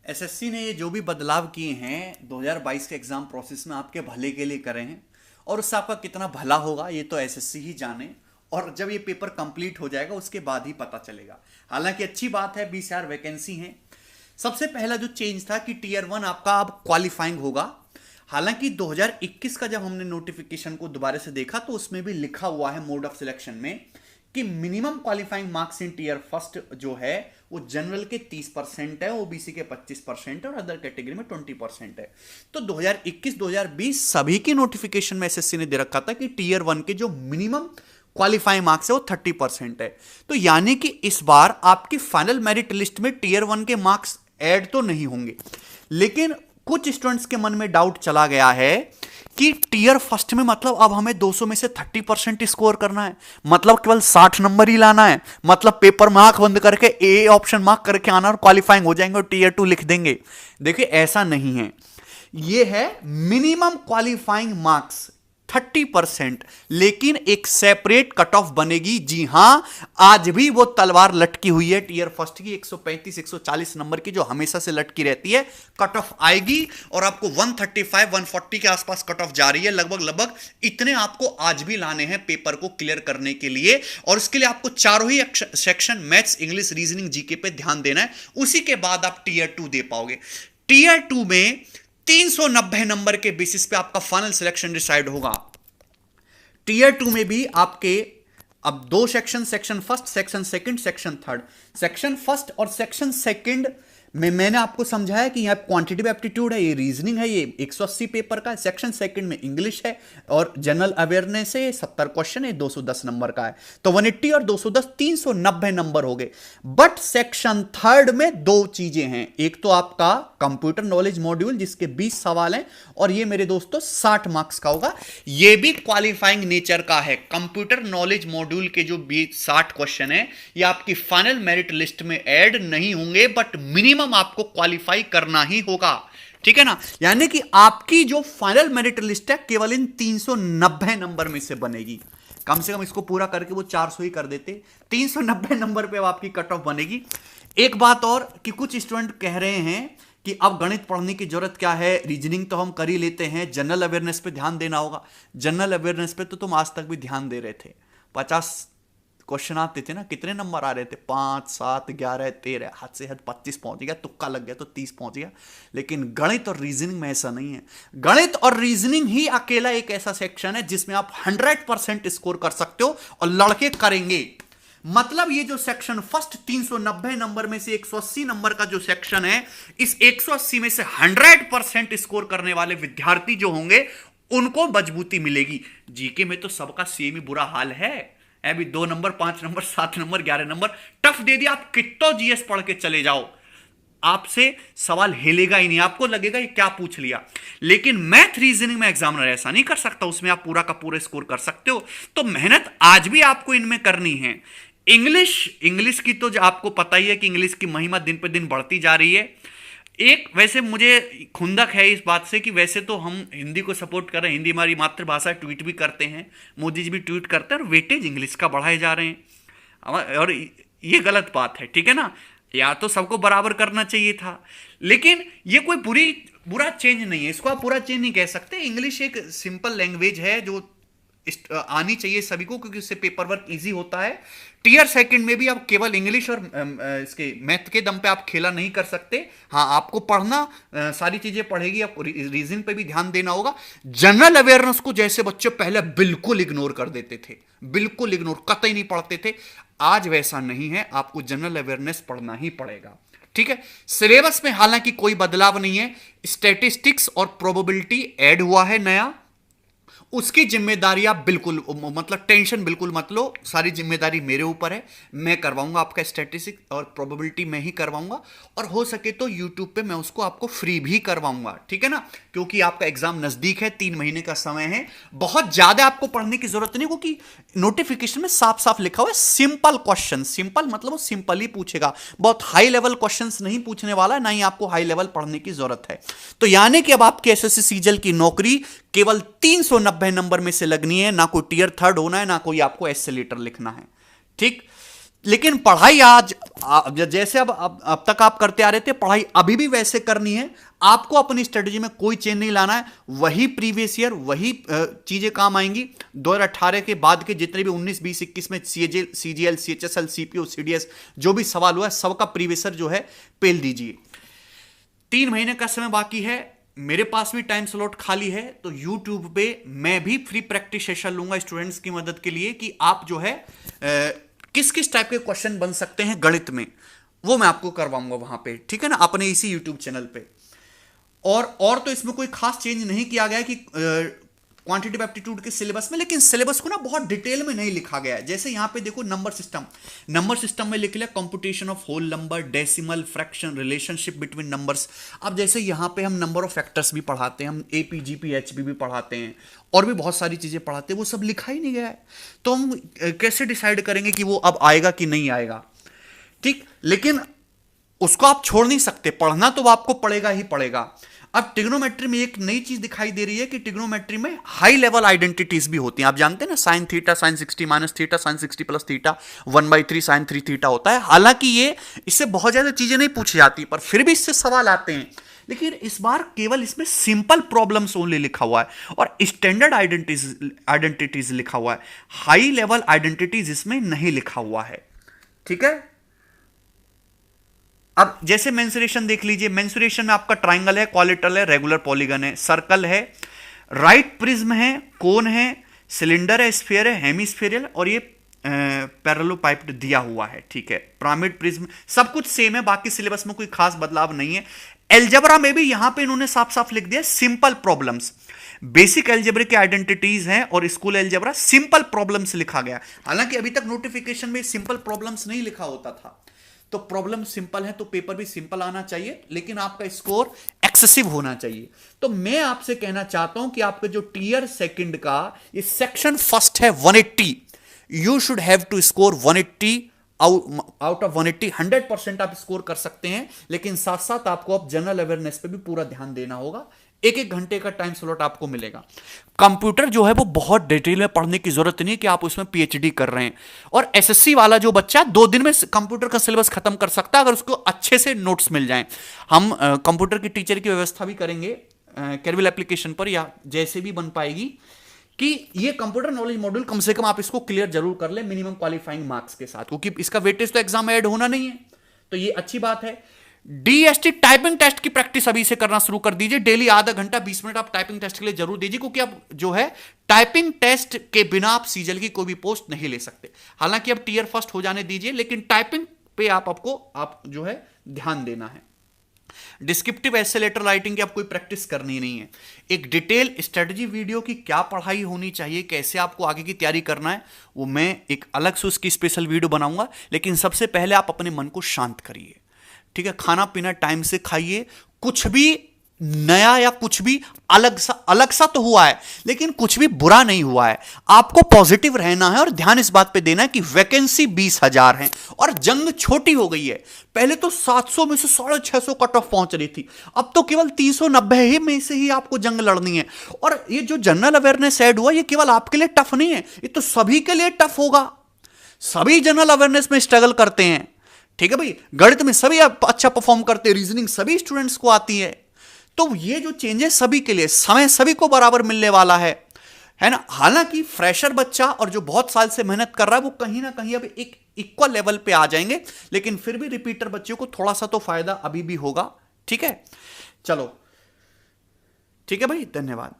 SSC ने ये जो भी बदलाव किए हैं 2022 के एग्जाम प्रोसेस में आपके भले के लिए करे हैं। और उससे आपका कितना भला होगा ये तो एसएससी ही जाने। और जब ये पेपर कंप्लीट हो जाएगा उसके बाद ही पता चलेगा। हालांकि अच्छी बात है, 20,000 वैकेंसी हैं। सबसे पहला जो चेंज था कि टीयर 1 आपका अब क्वालिफाइंग होगा। हालांकि 2021 का जब हमने नोटिफिकेशन को दोबारा से देखा तो उसमें भी लिखा हुआ है मोड ऑफ सिलेक्शन में कि minimum qualifying marks in tier first जो है वो जनरल के 30% है, ओबीसी के 25% है और अदर कैटेगरी में 20% है। तो 2021-2020 सभी की नोटिफिकेशन में एसएससी ने दे रखा था कि टीयर 1 के जो मिनिमम क्वालिफाइंग मार्क्स है वो 30% है। तो यानी कि इस बार आपकी फाइनल मेरिट लिस्ट में टीयर 1 के मार्क्स ऐड तो नहीं होंगे, लेकिन कुछ स्टूडेंट्स के मन में डाउट चला गया है कि टीयर फर्स्ट में मतलब अब हमें 200 में से 30% स्कोर करना है, मतलब केवल 60 नंबर ही लाना है, मतलब पेपर में आंख बंद करके ए ऑप्शन मार्क करके आना और क्वालिफाइंग हो जाएंगे और टीयर 2 लिख देंगे। देखिए ऐसा नहीं है, यह है मिनिमम क्वालिफाइंग मार्क्स 30%, लेकिन एक सेपरेट कट ऑफ बनेगी। जी हां, आज भी वो तलवार लटकी हुई है टीयर फर्स्ट की 135-140 नंबर की जो हमेशा से लटकी रहती है। कट ऑफ आएगी और आपको 135-140 के आसपास कट ऑफ जा रही है। लगभग इतने आपको आज भी लाने हैं पेपर को क्लियर करने के लिए। और इसके लिए आपको चारों ही section maths, English, reasoning, GK पे ध्यान देना है। उसी के बाद आप टीयर 2 दे पाओगे। टीयर 2 में 390 नंबर के बेसिस पे आपका फाइनल सिलेक्शन डिसाइड होगा। टीयर 2 में भी आपके अब दो section, section first, section second, section third. Section first और सेक्शन सेकंड में मैंने आपको समझाया कि यहां क्वांटिटेटिव एप्टीट्यूड है, ये रीजनिंग है, ये 180 पेपर का है। सेक्शन सेकंड में इंग्लिश है और जनरल अवेयरनेस है, 70 क्वेश्चन है, 210 नंबर का है। तो 180 और 210 390 नंबर हो गए। बट सेक्शन थर्ड में दो चीजें हैं। एक तो आपका कंप्यूटर नॉलेज मॉड्यूल जिसके 20 सवाल हैं और ये मेरे दोस्तों 60 मार्क्स का होगा। ये भी क्वालिफाइंग नेचर का है। कंप्यूटर नॉलेज मॉड्यूल के जो 60 क्वेश्चन है ये आपकी फाइनल मेरिट लिस्ट में ऐड नहीं होंगे, बट मिनिमम आपको क्वालिफाई करना ही होगा। ठीक है ना, यानी कि आपकी जो फाइनल मेरिट लिस्ट है केवल इन 390 नंबर में से बनेगी। कम से कम इसको पूरा करके वो 400 ही कर देते। 390 नंबर पे आपकी कट ऑफ बनेगी। एक बात और कि कुछ स्टूडेंट कह रहे हैं कि अब गणित पढ़ने की जरूरत क्या है, रीजनिंग तो हम कर ही लेते हैं, जनरल अवेयरनेस पे ध्यान देना होगा। जनरल अवेयरनेस पे तो तुम आज तक भी ध्यान दे रहे थे। 50 क्वेश्चन आते थे ना, कितने नंबर आ रहे थे? 5, 7, 11, 13, हद से हद 25 पहुंच गया, तुक्का लग गया तो 30 पहुंच गया। लेकिन गणित और रीजनिंग में ऐसा नहीं है। गणित और रीजनिंग ही अकेला एक ऐसा सेक्शन है जिसमें आप 100% स्कोर कर सकते हो और लड़के करेंगे। मतलब ये जो सेक्शन फर्स्ट 390 नंबर में से 180 नंबर का जो सेक्शन है, इस 180 में से 100% स्कोर करने वाले विद्यार्थी जो होंगे उनको मजबूती मिलेगी। जीके में तो सबका सेम ही बुरा हाल है। अभी 2 number, 5 number, 7 number, 11 number tough they दिया। आप कितना जीएस पढ़ के चले जाओ, आपसे सवाल हिलेगा ही नहीं, आपको लगेगा ये क्या पूछ लिया। लेकिन मैथ रीजनिंग में एग्जामिनर ऐसा नहीं कर सकता, उसमें आप पूरा का पूरा स्कोर कर सकते हो। तो मेहनत आज भी आपको इनमें करनी है। इंग्लिश की तो आपको पता ही है कि इंग्लिश की महिमा दिन पे दिन बढ़ती जा रही है। एक वैसे मुझे खुंदक है इस बात से कि वैसे तो हम हिंदी को सपोर्ट कर रहे हैं, हिंदी हमारी मातृभाषा, ट्वीट भी करते हैं, मोदी जी भी ट्वीट करते हैं और वेटेज इंग्लिश का बढ़ाए जा रहे हैं। और ये गलत बात है, ठीक है ना। या तो सबको बराबर करना चाहिए था, लेकिन ये कोई बुरा चेंज नहीं है। इसको आप पूरा चेंज नहीं कह सकते। इंग्लिश एक सिंपल लैंग्वेज है जो आनी चाहिए सभी को, क्योंकि उससे पेपर वर्क इजी होता है। टीयर सेकंड में भी आप केवल इंग्लिश और इसके मैथ के दम पे आप खेला नहीं कर सकते। हाँ, आपको पढ़ना सारी चीजें पढ़ेगी, आपको रीजनिंग पे भी ध्यान देना होगा। जनरल अवेयरनेस को जैसे बच्चे पहले बिल्कुल इग्नोर कर देते थे, बिल्कुल इग्नोर, कतई नहीं पढ़ते थे, आज वैसा नहीं है। आपको जनरल अवेयरनेस पढ़ना ही पड़ेगा। ठीक है। सिलेबस में हालांकि कोई बदलाव नहीं है। स्टैटिस्टिक्स और प्रोबेबिलिटी ऐड हुआ है नया, उसकी जिम्मेदारी आप बिल्कुल मतलब टेंशन बिल्कुल मत लो, सारी जिम्मेदारी मेरे ऊपर है। मैं करवाऊंगा आपका स्टैटिस्टिक्स और प्रोबेबिलिटी मैं ही करवाऊंगा, और हो सके तो यूट्यूब पे मैं उसको आपको फ्री भी करवाऊंगा। ठीक है ना, क्योंकि आपका एग्जाम नजदीक है, 3 महीने का समय है। बहुत ज्यादा आपको पढ़ने की जरूरत नहीं, क्योंकि नोटिफिकेशन में साफ साफ लिखा हुआ है सिंपल क्वेश्चन। सिंपल मतलब वो सिंपल ही पूछेगा, बहुत हाई लेवल क्वेश्चन नहीं पूछने वाला है, ना ही आपको हाई लेवल पढ़ने की जरूरत है। तो यानी कि अब आपके एसएससी सीजीएल की नौकरी केवल 390 नंबर में से लगनी है, ना कोई टीयर थर्ड होना है, ना कोई आपको एस्से लेटर लिखना है। ठीक, लेकिन पढ़ाई आज जैसे अब तक आप करते आ रहे थे, पढ़ाई अभी भी वैसे करनी है। आपको अपनी स्ट्रेटजी में कोई चेंज नहीं लाना है, वही प्रीवियस ईयर वही चीजें काम आएंगी। 2018 के बाद के जितने भी 19, 20, 21 में सीजीएल, सीएचएसएल, सीपीओ, सीडीएस जो भी सवाल हुआ है, सबका प्रीवियस ईयर जो है पेल दीजिए। 3 महीने का समय बाकी है, मेरे पास भी टाइम स्लॉट खाली है, तो YouTube पे मैं भी फ्री प्रैक्टिस सेशन लूंगा स्टूडेंट्स की मदद के लिए कि आप जो है किस किस टाइप के क्वेश्चन बन सकते हैं गणित में, वो मैं आपको करवाऊंगा वहां पे, ठीक है ना, अपने इसी YouTube चैनल पे। और तो इसमें कोई खास चेंज नहीं किया गया कि क्वांटिटेटिव एप्टीट्यूड के सिलेबस में, लेकिन सिलेबस को ना बहुत डिटेल में नहीं लिखा गया है। जैसे यहां पे देखो नंबर सिस्टम में लिख लिया computation of whole number, decimal, fraction, relationship between numbers. अब जैसे यहां पे हम नंबर ऑफ फैक्टर्स भी पढ़ाते हैं, हम एपी, जीपी, एचपी भी पढ़ाते हैं, और भी बहुत सारी चीजें पढ़ाते हैं, वो सब लिखा ही नहीं गया है। तो हम कैसे डिसाइड करेंगे कि वो अब आएगा कि नहीं आएगा, ठीक। लेकिन उसको आप छोड़ नहीं सकते, पढ़ना तो आपको पड़ेगा ही पड़ेगा। अब ट्रिग्नोमेट्री में एक नई चीज दिखाई दे रही है कि ट्रिग्नोमेट्री में हाई लेवल आइडेंटिटीज भी होती हैं। आप जानते हैं ना, sine theta, sine 60 minus theta, sine 60 plus theta, 1/3 sine 3 theta होता है। हालांकि ये इससे बहुत ज्यादा चीजें नहीं पूछी जाती, पर फिर भी इससे सवाल आते हैं। लेकिन इस बार केवल इसमें सिंपल प्रॉब्लम्स ओनली लिखा हुआ है और स्टैंडर्ड आइडेंटिटीज लिखा हुआ है। हाई लेवल आइडेंटिटीज इसमें नहीं लिखा हुआ है, ठीक है। अब जैसे मेंसुरेशन देख लीजिए, मेंसुरेशन में आपका ट्राइंगल है, क्वालिटरल है, रेगुलर पॉलीगन है, सर्कल है, राइट प्रिज्म है, कोन है, सिलेंडर है, स्फीयर है, हेमिस्फीरियल, और ये पैरेललोपाइप्ड दिया हुआ है, ठीक है। पिरामिड प्रिज्म, सब कुछ सेम है, बाकी सिलेबस में कोई खास बदलाव नहीं है। एलजेब्रा में भी यहां पे इन्होंने साफ साफ लिख दिया सिंपल प्रॉब्लम्स। बेसिक एलजेब्रा की आइडेंटिटीज हैं और स्कूल एलजेब्रा सिंपल प्रॉब्लम्स लिखा गया। हालांकि अभी तक नोटिफिकेशन में सिंपल प्रॉब्लम्स नहीं लिखा होता था, तो प्रॉब्लम सिंपल है तो पेपर भी सिंपल आना चाहिए, लेकिन आपका स्कोर एक्सेसिव होना चाहिए। तो मैं आपसे कहना चाहता हूं कि आपका जो टीयर सेकंड का ये सेक्शन फर्स्ट है 180, you should have to score 180 out of 180। 100% आप स्कोर कर सकते हैं, लेकिन साथ साथ आपको अब जनरल अवेयरनेस पे भी पूरा ध्यान देना होगा। 1-1 घंटे का टाइम स्लॉट आपको मिलेगा। कंप्यूटर जो है वो बहुत डिटेल में पढ़ने की जरूरत नहीं है कि आप उसमें पीएचडी कर रहे हैं। और एसएससी वाला जो बच्चा 2 दिन में कंप्यूटर का सिलेबस खत्म कर सकता है, अगर उसको अच्छे से नोट्स मिल जाएं। हम कंप्यूटर की टीचर की व्यवस्था भी करेंगे कैरविल एप्लीकेशन पर, या जैसे भी बन पाएगी, कि ये कंप्यूटर नॉलेज मॉड्यूल कम से कम आप इसको क्लियर जरूर कर ले मिनिमम क्वालिफाइंग मार्क्स के साथ, क्योंकि इसका वेटेज तो एग्जाम में ऐड होना नहीं है, तो ये अच्छी बात है। डीएसटी टाइपिंग टेस्ट की प्रैक्टिस अभी से करना शुरू कर दीजिए। डेली आधा घंटा 20 मिनट आप टाइपिंग टेस्ट के लिए जरूर दीजिए, क्योंकि अब जो है टाइपिंग टेस्ट के बिना आप सीजल की कोई भी पोस्ट नहीं ले सकते। हालांकि अब टीयर फर्स्ट हो जाने दीजिए, लेकिन टाइपिंग पे आप जो है ध्यान देना है। डिस्क्रिप्टिव ऐसे लेटर राइटिंग की आप कोई प्रैक्टिस करनी नहीं है। एक डिटेल स्ट्रेटजी वीडियो की क्या पढ़ाई होनी चाहिए, कैसे आपको आगे की तैयारी करना है, वो मैं एक अलग से उसकी स्पेशल वीडियो बनाऊंगा। लेकिन सबसे पहले आप अपने मन को शांत करिए, ठीक है। खाना पीना टाइम से खाइए। कुछ भी नया या कुछ भी अलग सा तो हुआ है, लेकिन कुछ भी बुरा नहीं हुआ है। आपको पॉजिटिव रहना है और ध्यान इस बात पे देना है कि वैकेंसी 20,000 है और जंग छोटी हो गई है। पहले तो 700 में से 650 कट ऑफ पहुंच रही थी, अब तो केवल 390 ही में से ही आपको जंग लड़नी है। और ये जो जनरल अवेयरनेस ऐड हुआ, ये केवल आपके लिए टफ नहीं है, ये तो सभी के लिए टफ होगा। सभी जनरल अवेयरनेस में स्ट्रगल करते हैं, ठीक है भाई। गणित में सभी अच्छा परफॉर्म करते हैं, रीजनिंग सभी स्टूडेंट्स को आती है। तो ये जो चेंजेस सभी के लिए, समय सभी को बराबर मिलने वाला है ना। हालांकि फ्रेशर बच्चा और जो बहुत साल से मेहनत कर रहा है, वो कहीं ना कहीं अब एक इक्वल लेवल पे आ जाएंगे, लेकिन फिर भी रिपीटर बच्चों को थोड़ा सा तो फायदा अभी भी होगा, ठीक है। चलो ठीक है भाई, धन्यवाद।